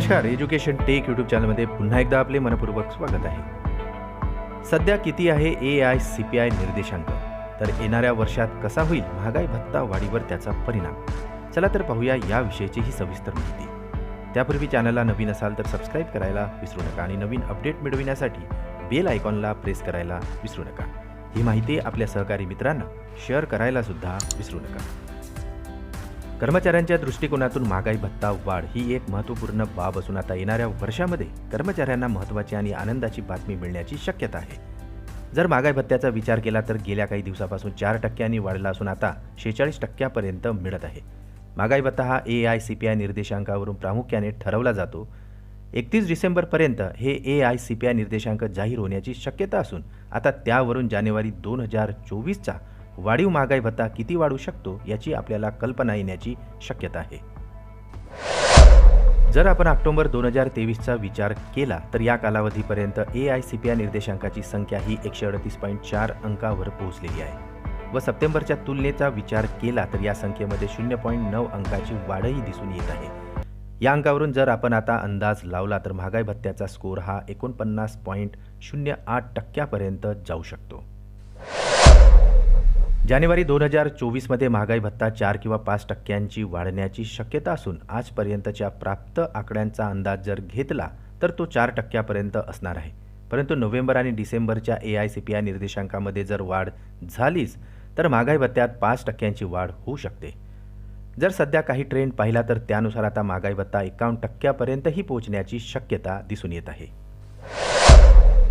नमस्कार, education take YouTube चॅनलमध्ये पुन्हा एकदा आपले मनपूर्वक स्वागत आहे। सध्या किती आहे AICPI निर्देशांक? तर येणाऱ्या वर्षात कसा होईल महागाई भत्ता वाढीवर त्याचा परिणाम? चला तर पाहूया याविषयीची ही सविस्तर माहिती। त्यापूर्वी चॅनलला नवीन असाल तर सबस्क्राईब करायला विसरू नका आणि नवीन अपडेट मिळविण्यासाठी बेल आयकॉनला प्रेस करायला विसरू नका। ही माहिती आपल्या सहकारी मित्रांना शेअर करायला सुद्धा विसरू नका। कर्मचाऱ्यांच्या दृष्टिकोनातून महागाई भत्ता वाढ ही एक महत्त्वपूर्ण बाब असून आता येणाऱ्या वर्षामध्ये कर्मचाऱ्यांना महत्त्वाची आणि आनंदाची बातमी मिळण्याची शक्यता आहे। जर महागाई भत्त्याचा विचार केला तर गेल्या काही दिवसापासून 4% वाढला असून आता 46% पर्यंत मिळत आहे। महागाई भत्ता हा AICPI निर्देशांकावरून प्रामुख्याने ठरवला जातो। 31 डिसेंबरपर्यंत हे AICPI निर्देशांक जाहीर होण्याची शक्यता असून आता त्यावरून जानेवारी 2024चा वाढीव महागाई भत्ता किती वाढू शकतो याची आपल्याला कल्पना येण्याची शक्यता आहे। जर आपण ऑक्टोबर 2023चा विचार केला तर या कालावधीपर्यंत AICPI निर्देशांकाची संख्या ही 138.4 अंकावर पोहोचलेली आहे व सप्टेंबरच्या तुलनेचा विचार केला तर या संख्येमध्ये 0.9 अंकाची वाढही दिसून येत आहे। या अंकावरून जर आपण आता अंदाज लावला तर महागाई भत्त्याचा स्कोर हा 49.08% पर्यंत जाऊ शकतो। जानेवारी 2024मध्ये महागाई भत्ता 4 किंवा 5% वाढण्याची शक्यता असून आजपर्यंतच्या प्राप्त आकड्यांचा अंदाज जर घेतला तर तो 4% पर्यंत असणार आहे। परंतु नोव्हेंबर आणि डिसेंबरच्या AICPI निर्देशांकामध्ये जर वाढ झालीच तर महागाई भत्त्यात 5% वाढ होऊ शकते। जर सध्या काही ट्रेंड पाहिला तर त्यानुसार आता महागाई भत्ता 51% पर्यंतही पोहोचण्याची शक्यता दिसून येत आहे।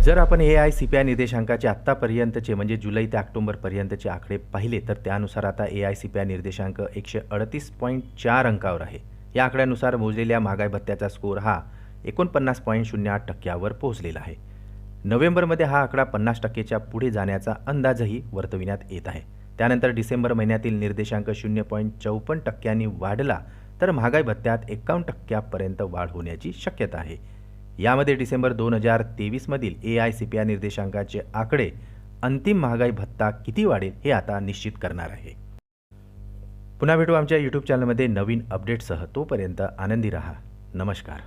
जर आपण AICPI निर्देशांकाचे आत्तापर्यंतचे म्हणजे जुलै ते ऑक्टोबरपर्यंतचे आकडे पाहिले तर त्यानुसार आता AICPI निर्देशांक 138.4 अंकावर आहे। या आकड्यानुसार मोजलेल्या महागाई भत्त्याचा स्कोर हा 49.08% पोहोचलेला आहे। नोव्हेंबरमध्ये हा आकडा 50%च्या पुढे जाण्याचा अंदाजही वर्तविण्यात येत आहे। त्यानंतर डिसेंबर महिन्यातील निर्देशांक 0.54% वाढला तर महागाई भत्त्यात 51% पर्यंत वाढ होण्याची शक्यता आहे। यामध्ये डिसेंबर 2023 मधील AICPI निर्देशांकाचे आकडे अंतिम महागाई भत्ता किती वाढेल हे आता निश्चित करणार आहे। पुन्हा भेटू आमच्या YouTube चॅनलमध्ये नवीन अपडेट्ससह। तोपर्यंत आनंदी रहा। नमस्कार।